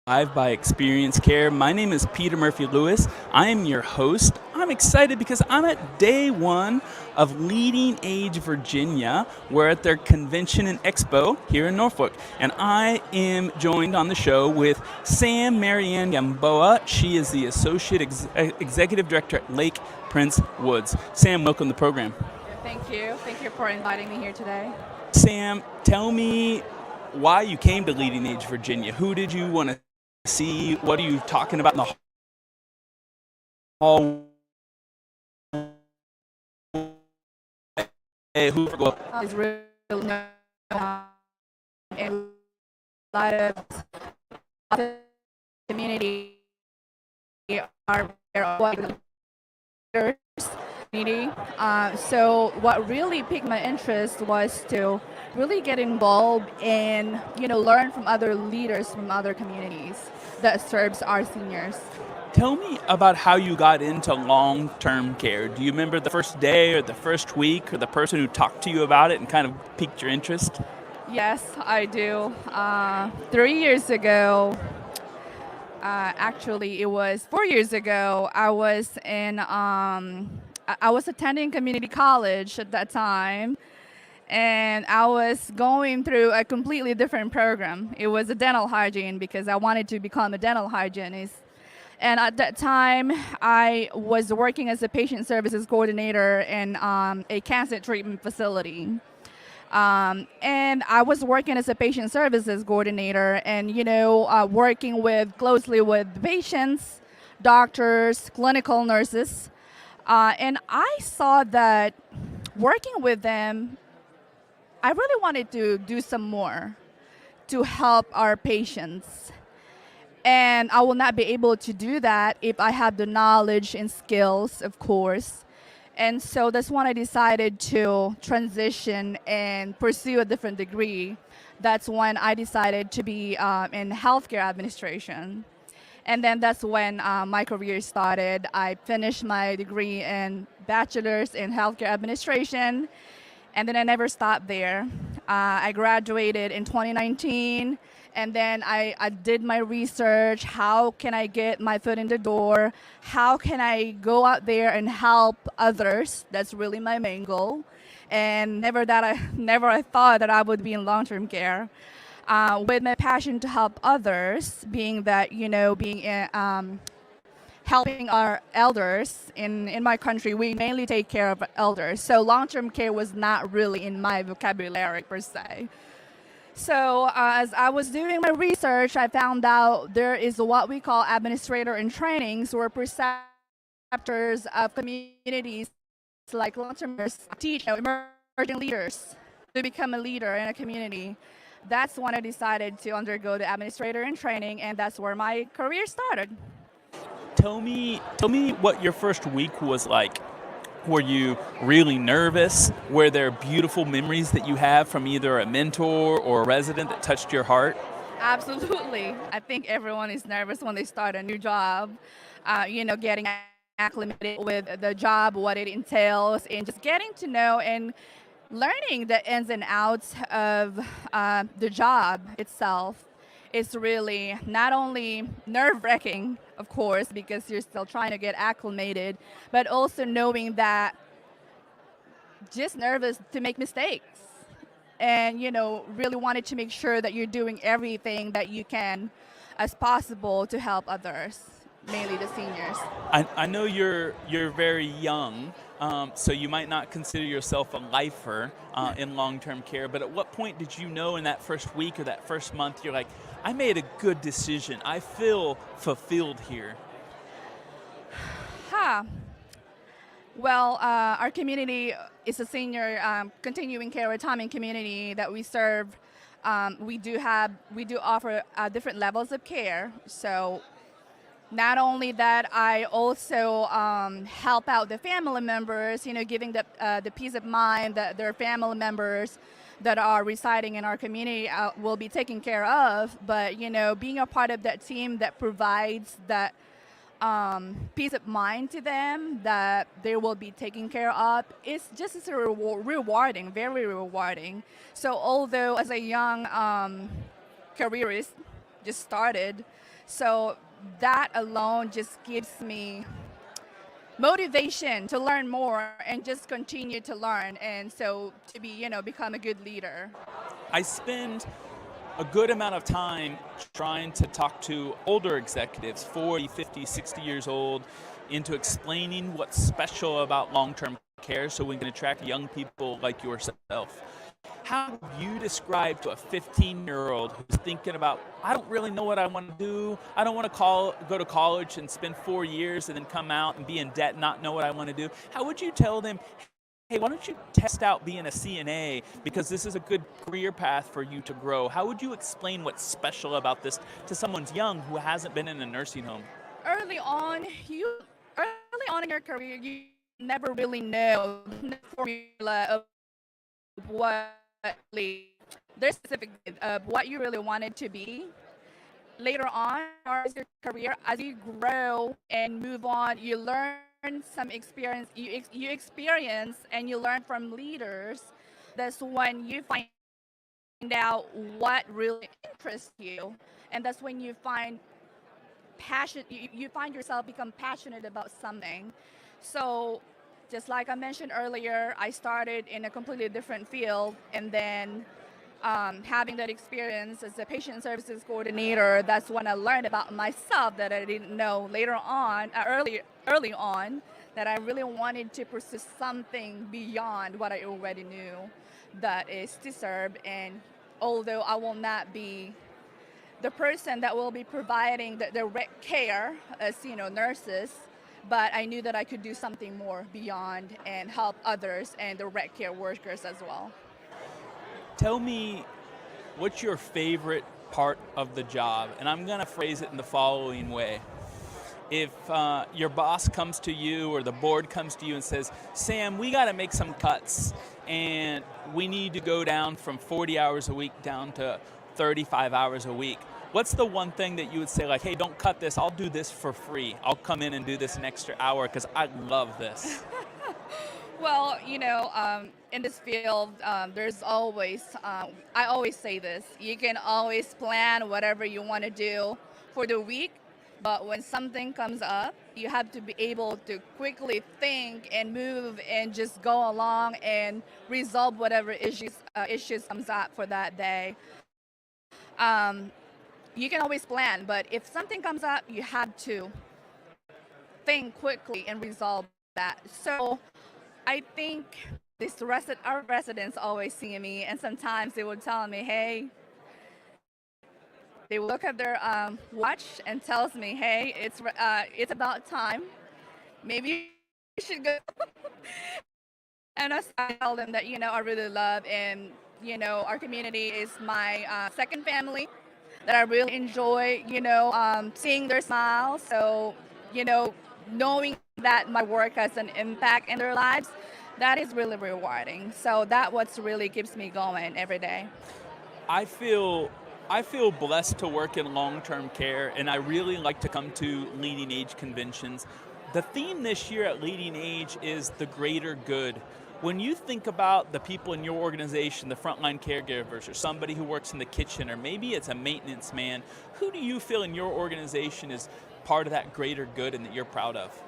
Live by Experience Care. My name is Peter Murphy Lewis. I am your host. I'm excited because I'm at day one of Leading Age Virginia. We're at their convention and expo here in Norfolk. And I am joined on the show with Mary Ann Gamboa. She is the Associate Executive Director at Lake Prince Woods. Sam, welcome to the program. Thank you. Thank you for inviting me here today. Sam, tell me why you came to Leading Age Virginia. Who did you want to see? What are you talking about in the hall? Who It's really known in a lot of community are leaders community. So what really piqued my interest was to really get involved and learn from other leaders from other communities that serves our seniors. Tell me about how you got into long-term care. Do you remember the first day or the first week or the person who talked to you about it and kind of piqued your interest? Yes, I do. 3 years ago, actually, it was 4 years ago. I was attending community college at that time, and I was going through a completely different program. It was a dental hygiene because I wanted to become a dental hygienist. And at that time, I was working as a patient services coordinator in a cancer treatment facility. And I was working as a patient services coordinator and, working closely with patients, doctors, clinical nurses. And I saw that working with them, I really wanted to do some more to help our patients. And I will not be able to do that if I have the knowledge and skills, of course. And so that's when I decided to transition and pursue a different degree. That's when I decided to be in healthcare administration. And then that's when my career started. I finished my degree in bachelor's in healthcare administration, and then I never stopped there. I graduated in 2019, and then I did my research. How can I get my foot in the door? How can I go out there and help others? That's really my main goal. And never I thought that I would be in long-term care. With my passion to help others, being that, helping our elders in my country, we mainly take care of elders. So long-term care was not really in my vocabulary per se. So as I was doing my research, I found out there is what we call administrator in trainings, where preceptors of communities like long-term care teach emerging leaders to become a leader in a community. That's when I decided to undergo the administrator in training, and that's where my career started. Tell me what your first week was like. Were you really nervous? Were there beautiful memories that you have from either a mentor or a resident that touched your heart? Absolutely. I think everyone is nervous when they start a new job, getting acclimated with the job, what it entails, and just getting to know and learning the ins and outs of the job itself. Is really not only nerve-wracking, of course, because you're still trying to get acclimated, but also knowing that just nervous to make mistakes and really wanted to make sure that you're doing everything that you can as possible to help others, mainly the seniors. I know you're very young, so you might not consider yourself a lifer in long-term care. But at what point did you know in that first week or that first month you're like, I made a good decision. I feel fulfilled here. Huh. Well, our community is a senior continuing care retirement community that we serve. We do offer different levels of care. So not only that, I also help out the family members, giving the peace of mind that their family members that are residing in our community will be taken care of. But, being a part of that team that provides that peace of mind to them that they will be taken care of, it's just as rewarding, very rewarding. So although as a young careerist, just started, So that alone just gives me motivation to learn more and just continue to learn, and so to be, become a good leader. I spend a good amount of time trying to talk to older executives, 40, 50, 60 years old, into explaining what's special about long-term care so we can attract young people like yourself. How would you describe to a 15-year-old who's thinking about, I don't really know what I want to do, I don't want to go to college and spend 4 years and then come out and be in debt and not know what I want to do? How would you tell them, hey, why don't you test out being a CNA because this is a good career path for you to grow? How would you explain what's special about this to someone young who hasn't been in a nursing home? Early on, early on in your career, you never really know the formula of what there's specific of what you really wanted to be. Later on, as your career, as you grow and move on, you learn some experience. You experience and you learn from leaders. That's when you find out what really interests you, and that's when you find passion. You find yourself become passionate about something. So, just like I mentioned earlier, I started in a completely different field, and then having that experience as a patient services coordinator, that's when I learned about myself that I didn't know later on, early on, that I really wanted to pursue something beyond what I already knew, that is to serve. And although I will not be the person that will be providing the direct care as nurses, but I knew that I could do something more beyond and help others and the direct care workers as well. Tell me, what's your favorite part of the job? And I'm going to phrase it in the following way. If your boss comes to you or the board comes to you and says, Sam, we got to make some cuts and we need to go down from 40 hours a week down to 35 hours a week, what's the one thing that you would say, like, hey, don't cut this, I'll do this for free. I'll come in and do this an extra hour because I love this. Well, in this field, there's always, I always say this, you can always plan whatever you want to do for the week, but when something comes up, you have to be able to quickly think and move and just go along and resolve whatever issues comes up for that day. You can always plan, but if something comes up, you have to think quickly and resolve that. So I think our residents always see me, and sometimes they would tell me, hey, they will look at their watch and tells me, hey, it's about time. Maybe you should go. And I tell them that, I really love, and, our community is my second family, that I really enjoy, seeing their smiles. So, knowing that my work has an impact in their lives, that is really rewarding. So that what's really keeps me going every day. I feel blessed to work in long-term care, and I really like to come to LeadingAge conventions. The theme this year at LeadingAge is the greater good. When you think about the people in your organization, the frontline caregivers, or somebody who works in the kitchen, or maybe it's a maintenance man, who do you feel in your organization is part of that greater good and that you're proud of?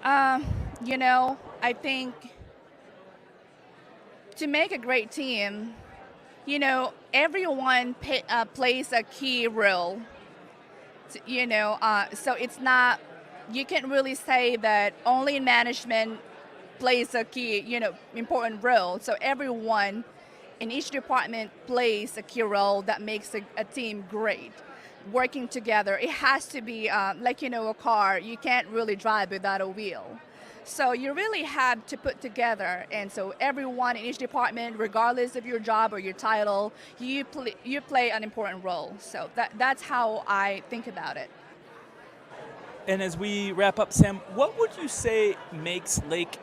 I think to make a great team, everyone plays a key role. So it's not, you can't really say that only management plays a key, important role. So everyone in each department plays a key role that makes a team great. Working together, it has to be like, a car, you can't really drive without a wheel. So you really have to put together, and so everyone in each department, regardless of your job or your title, you play an important role. So that's how I think about it. And as we wrap up, Sam, what would you say makes Lake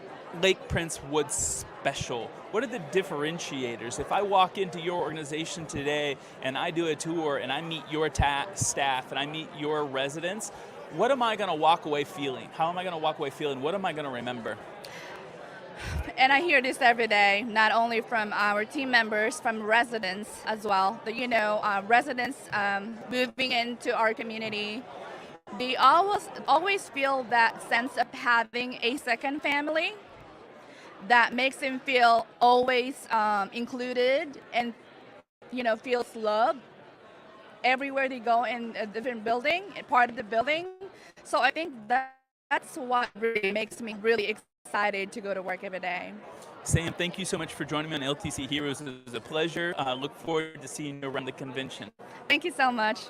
Prince Woods special? What are the differentiators? If I walk into your organization today and I do a tour and I meet your staff and I meet your residents, what am I going to walk away feeling? How am I going to walk away feeling? What am I going to remember? And I hear this every day, not only from our team members, from residents as well. That residents moving into our community, they always feel that sense of having a second family that makes them feel always included and feels loved everywhere they go in a different building, part of the building. So I think that's what really makes me really excited to go to work every day. Sam, thank you so much for joining me on LTC Heroes. It was a pleasure. Look forward to seeing you around the convention. Thank you so much.